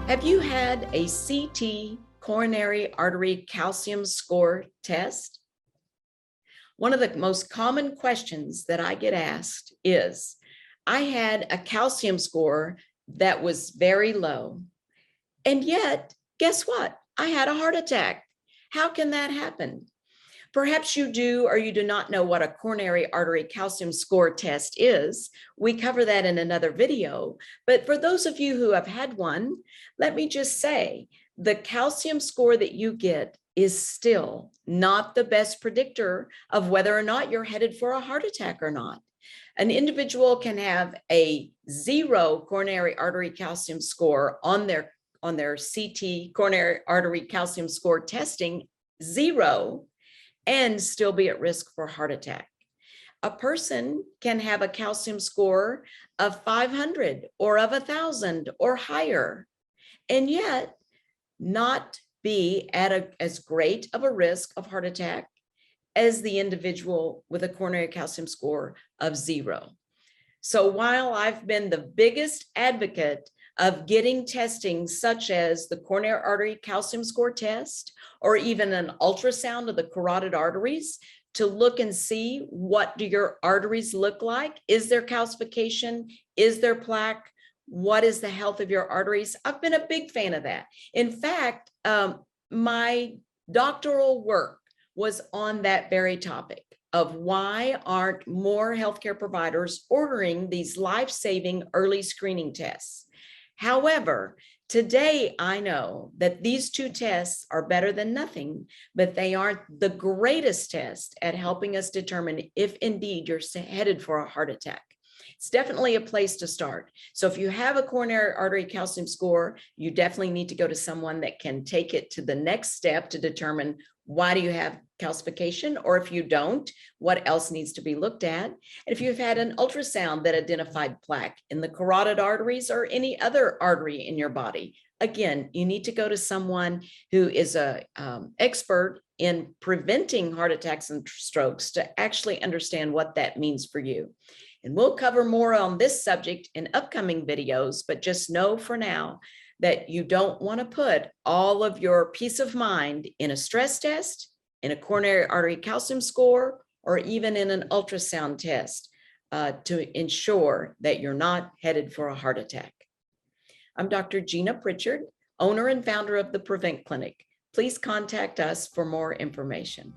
Have you had a CT coronary artery calcium score test? One of the most common questions that I get asked is, I had a calcium score that was very low, and yet, guess what? I had a heart attack. How can that happen? Perhaps you do or you do not know what a coronary artery calcium score test is. We cover that in another video. But for those of you who have had one, let me just say, the calcium score that you get is still not the best predictor of whether or not you're headed for a heart attack or not. An individual can have a 0 coronary artery calcium score on their CT coronary artery calcium score testing, 0, and still be at risk for heart attack. A person can have a calcium score of 500 or of 1,000 or higher, and yet not be at as great of a risk of heart attack as the individual with a coronary calcium score of 0. So while I've been the biggest advocate of getting testing such as the coronary artery calcium score test, or even an ultrasound of the carotid arteries to look and see what do your arteries look like? Is there calcification? Is there plaque? What is the health of your arteries? I've been a big fan of that. In fact, my doctoral work was on that very topic of why aren't more healthcare providers ordering these life-saving early screening tests. However, today I know that these two tests are better than nothing, but they aren't the greatest test at helping us determine if indeed you're headed for a heart attack. It's definitely a place to start. So if you have a coronary artery calcium score, you definitely need to go to someone that can take it to the next step to determine why do you have calcification, or if you don't, what else needs to be looked at. And if you've had an ultrasound that identified plaque in the carotid arteries or any other artery in your body, again, you need to go to someone who is a expert in preventing heart attacks and strokes to actually understand what that means for you. And we'll cover more on this subject in upcoming videos, but just know for now that you don't want to put all of your peace of mind in a stress test, in a coronary artery calcium score, or even in an ultrasound test to ensure that you're not headed for a heart attack. I'm Dr. Gina Pritchard, owner and founder of the Prevent Clinic. Please contact us for more information.